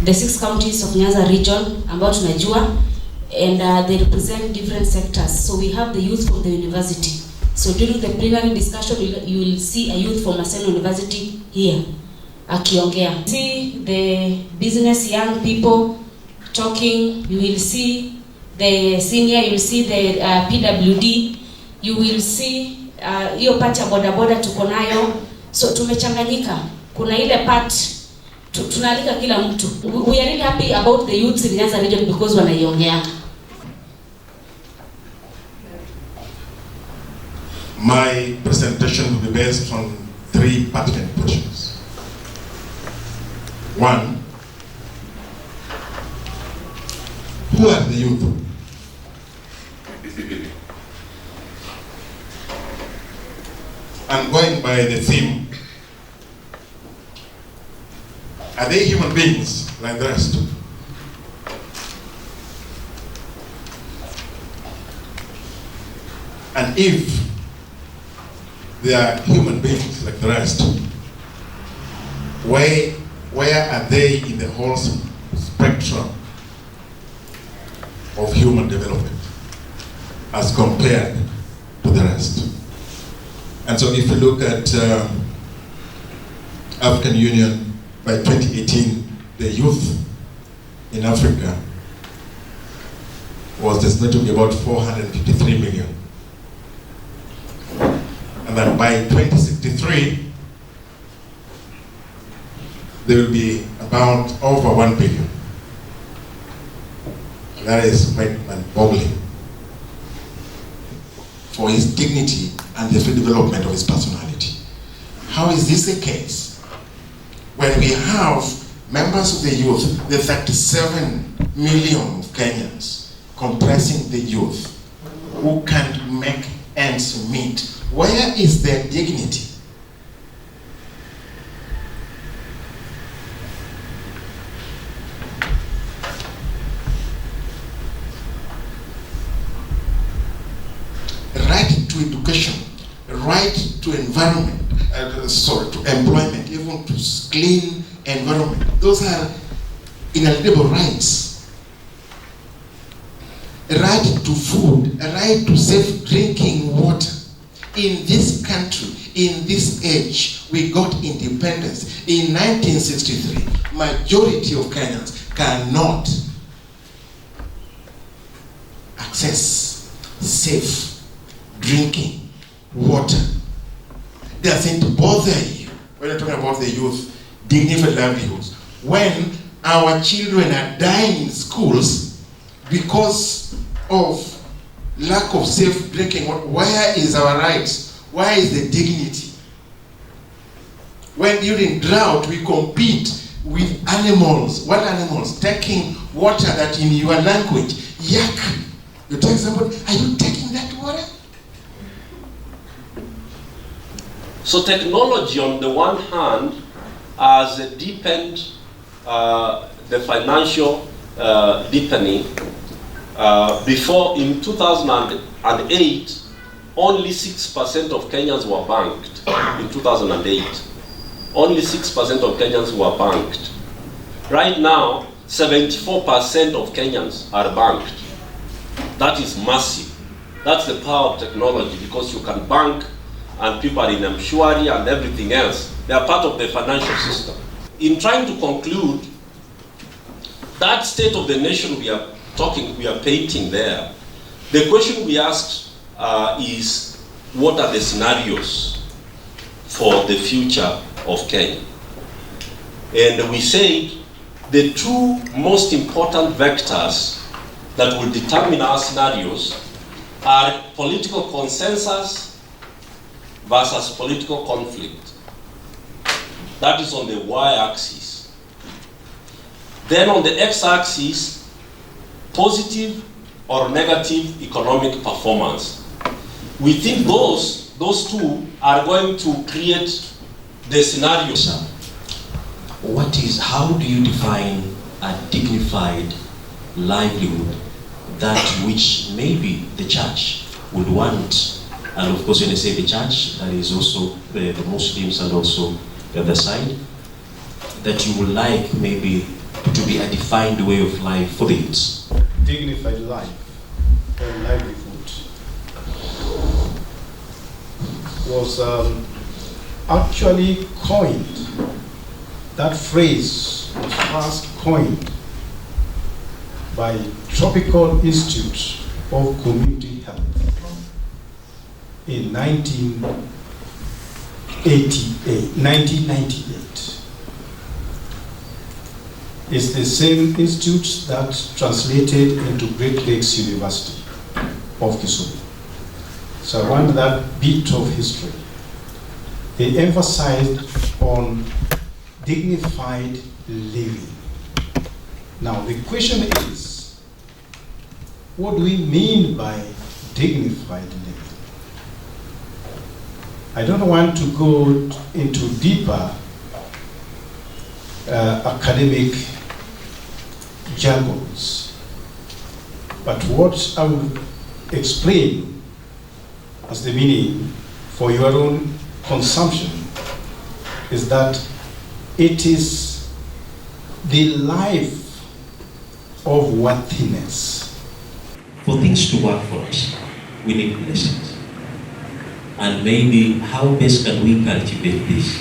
the 6 counties of Nyanza region ambao tunajua, and they represent different sectors. So we have the youth from the university. So during the plenary discussion, you will see a youth from Maseno University here akiongea. See the business young people talking. You will see the senior, you will see the PWD, you will see hiyo part ya boda boda tuko nayo. So tumechanganyika. Kuna ile part tunaalika kila mtu. We are really happy about the youths in Nyanza region because wanaiongea. My presentation will be based on 3 pertinent questions. 1, who are the youth? I'm going by the theme. Are they human beings like the rest? And if they are human beings like the rest, where are they in the whole spectrum of human development as compared to the rest? And so if you look at African Union, by 2018, the youth in Africa was estimated to be about 453 million. And then by 2063, there will be about over 1 billion. That is quite mind-boggling for his dignity and the free development of his personality. How is this the case when we have members of the youth, the 37 million of Kenyans comprising the youth who can't make ends meet? Where is their dignity? Right to education, right to environment, to employment, even to clean environment. Those are inalienable rights. A right to food, a right to safe drinking water. In this country, in this age, we got independence. In 1963, majority of Kenyans cannot access safe drinking water. They are saying to bother you when you're talking about the youth, dignified livelihoods. When our children are dying in schools because of lack of safe drinking water, where is our rights? Where is the dignity? When during drought we compete with animals, wild animals, taking water that in your language, yak. You tell somebody, are you taking that water? So technology on the one hand has deepened the financial deepening. Before, in 2008, only 6% of Kenyans were banked. In 2008, only 6% of Kenyans were banked. Right now, 74% of Kenyans are banked. That is massive. That's the power of technology, because you can bank and people are in Mshwari and everything else. They are part of the financial system. In trying to conclude, that state of the nation we are painting there, the question we asked is, what are the scenarios for the future of Kenya? And we said the 2 most important vectors that will determine our scenarios are political consensus versus political conflict. That is on the y-axis. Then on the x-axis, positive or negative economic performance. We think those 2 are going to create the scenario. How do you define a dignified livelihood, that which maybe the church would want? And of course, when I say the church, that is also the Muslims and also the other side, that you would like maybe to be a defined way of life for the youths? Dignified life and livelihood was actually coined. That phrase was first coined by Tropical Institute of Community Health in 1998. It's the same institute that translated into Great Lakes University of Kisumu. So I want that bit of history. They emphasized on dignified living. Now the question is, what do we mean by dignified living? I don't want to go into deeper academic jargons, but what I will explain as the meaning for your own consumption is that it is the life of worthiness. For things to work for us, we need blessings. And maybe how best can we cultivate this?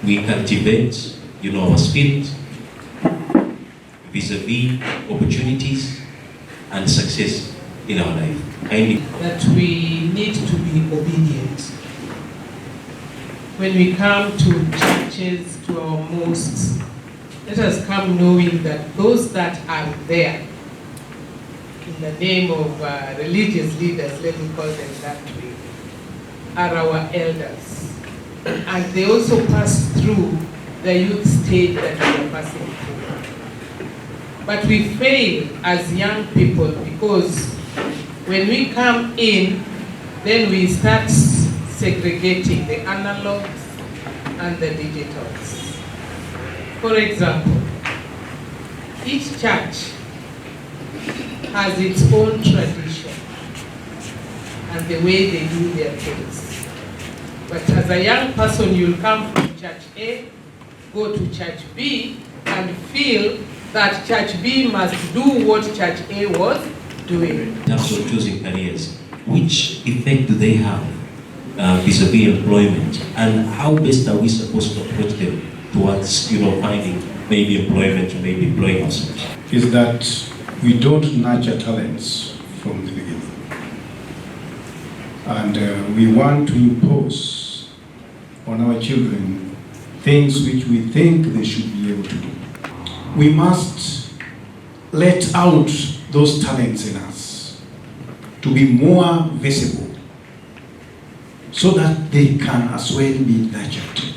We cultivate, our spirit vis-a-vis opportunities and success in our life. That we need to be obedient. When we come to churches, to our mosques, let us come knowing that those that are there in the name of religious leaders, let me call them that way, are our elders. And they also pass through the youth stage that we are passing through. But we fail as young people because when we come in, then we start segregating the analogs and the digitals. For example, each church has its own tradition and the way they do their things. But as a young person, you'll come from church A, go to church B, and feel that church B must do what church A was doing. In terms of choosing careers, which effect do they have vis-a-vis employment, and how best are we supposed to approach them towards, finding maybe employment or maybe employing ourselves? Is that we don't nurture talents from the beginning. And we want to impose on our children things which we think they should be able to do. We must let out those talents in us to be more visible so that they can as well be nurtured.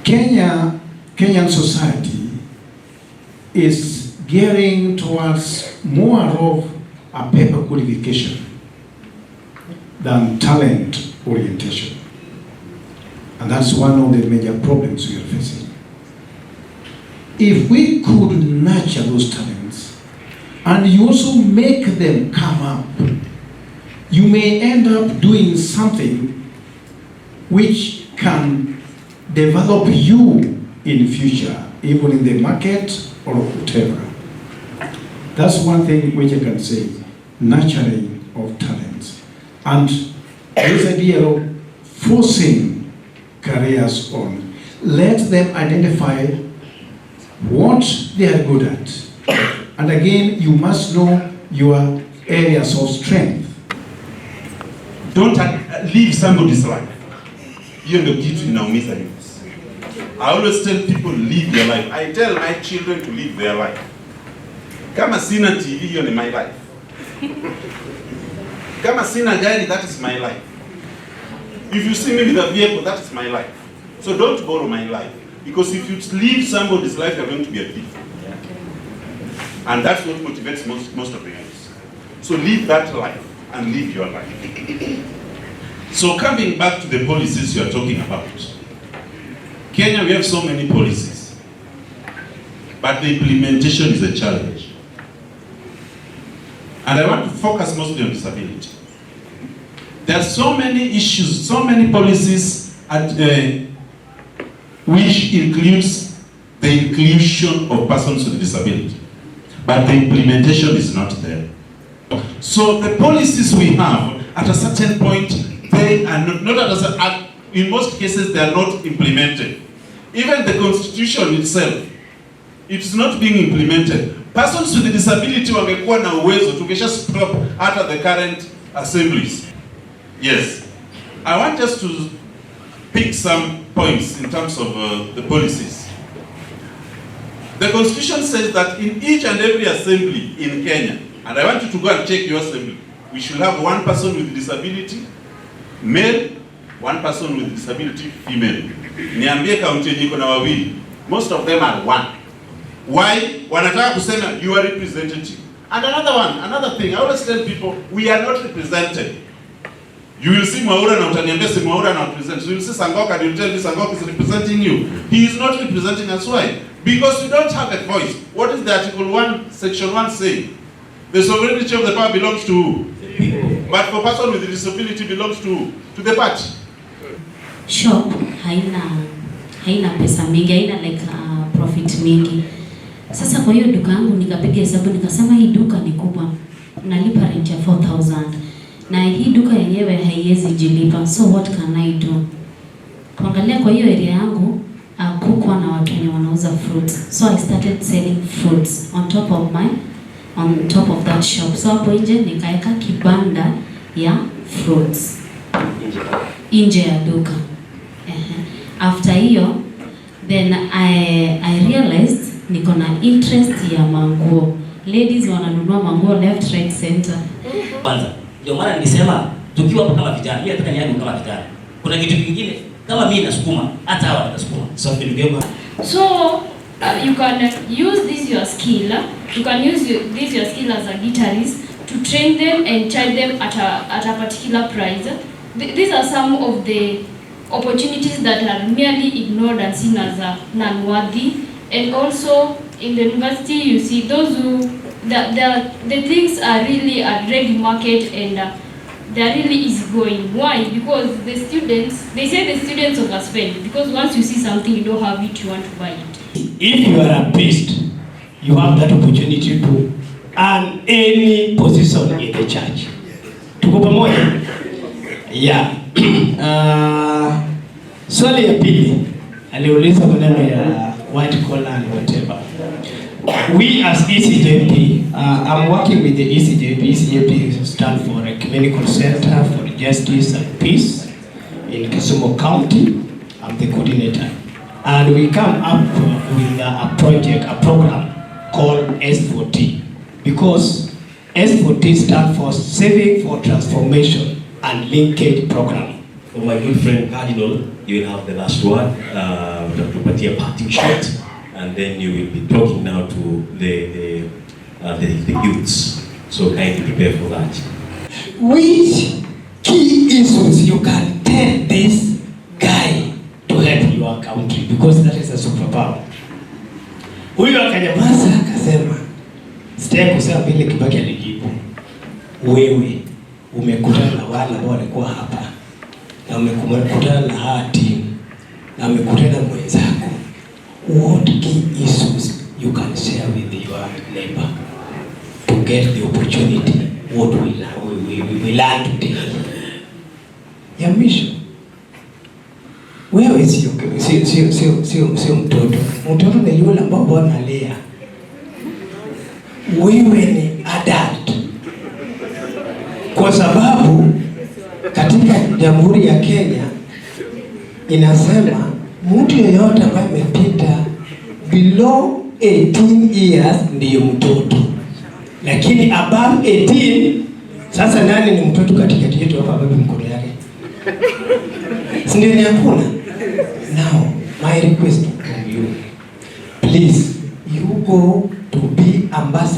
Kenyan society is gearing towards more of a paper qualification than talent orientation. And that's one of the major problems we are facing. If we could nurture those talents, and you also make them come up, you may end up doing something which can develop you in future, even in the market or whatever. That's one thing which I can say, nurturing of talents. And this idea of forcing careers on, let them identify what they are good at. And again, you must know your areas of strength. Don't live somebody's life. Hiyo ndio kitu inaumiza youth. I always tell people live your life. I tell my children to live their life. Kama sina TV, hiyo ni my life. Kama sina gari, that is my life. If you see me with a vehicle, that is my life. So don't borrow my life. Because if you live somebody's life, you're going to be a thief. And that's what motivates most of the youth. So live that life and live your life. So coming back to the policies you are talking about. Kenya, we have so many policies. But the implementation is a challenge. And I want to focus mostly on disability. There are so many issues, so many policies which includes the inclusion of persons with disability, but the implementation is not there. So the policies we have, at a certain point, they are in most cases, they are not implemented. Even the constitution itself, it's not being implemented. Persons with disability wangekuwa na uwezo, tukesha stop at the current assemblies. Yes. I want us to pick some points in terms of the policies. The constitution says that in each and every assembly in Kenya, and I want you to go and check your assembly, we should have one person with disability, male, one person with disability, female. Niambie kaunti yenye iko na wawili. Most of them are one. Why? Wanataka kusema you are representative. And another thing, I always tell people, we are not represented. You will see Mwaura na utaniambia si Mwaura na represent. You will see Sangoka and you will tell me Sangoka is representing you. He is not representing us. Why? Because you don't have a voice. What is the Article 1, Section 1 saying? The sovereignty of the power belongs to who? But for person with a disability belongs to who? To the party. Shop haina pesa mingi, haina like profit mingi. Sasa kwa hiyo duka yangu nikapiga hesabu nikasema hii duka ni kubwa. Nalipa rent ya 4,000. Na hii duka yenyewe haiwezi jilipa. So what can I do? Kuangalia kwa hiyo area yangu kukuwa na watu wenye wanauza fruits. So I started selling fruits on top of that shop. So hapo nje nikaeka kibanda ya fruits nje ya duka. After hiyo then I realized niko na interest ya manguo. Ladies wananunua manguo left, right, center. Kwanza ndio maana nilisema tukiwa hapa kama vijana, mimi nataka nianze kama vijana. Kuna kitu kingine kama mimi nasukuma, hata hawa watasukuma. So you can use this your skill. You can use this your skill as a guitarist to train them and charge them at a particular price. These are some of the opportunities that are merely ignored and seen as non-worthy. And also in the university, you see those who the things are really a ready market and they are really easygoing. Why? Because they say the students overspend, because once you see something you don't have it, you want to buy it. If you are a priest, you have that opportunity to earn any position in the church. Tuko pamoja? Yeah. Swali ya pili aliuliza maneno ya white collar and whatever. We as ECJP, I'm working with the ECJP. ECJP stands for Ecumenical Center for Justice and Peace in Kisumu County. I'm the coordinator. And we come up with a program called S4T. Because S4T stands for Saving for Transformation and Linkage Program. For my good friend Cardinal, you will have the last word, to a parting shot, and then you will be talking now to the youths. So kindly prepare for that. Which key issues you can tell this guy to help your country, because that is a superpower. Huyu akanyamaza akasema, sitaki kusema vile Kibaki alijibu. Wewe umekutana na wale ambao walikuwa hapa, na umekutana na hawa team, na umekutana na mwenzako. What key issues you can share with your neighbor to get the opportunity? What we learn today. Ya mwisho, wewe sio mtoto. Mtoto ni yule ambao Bwana analea. Wewe ni adult. Kwa sababu katika Jamhuri ya Kenya inasema mtu yeyote ambaye amepita below 18 years ndiyo mtoto. Lakini above 18, sasa nani ni mtoto katikati yetu hapa baba mkono yake? Si ndio? Ni hakuna. Now, my request to you, please, you go to be ambassador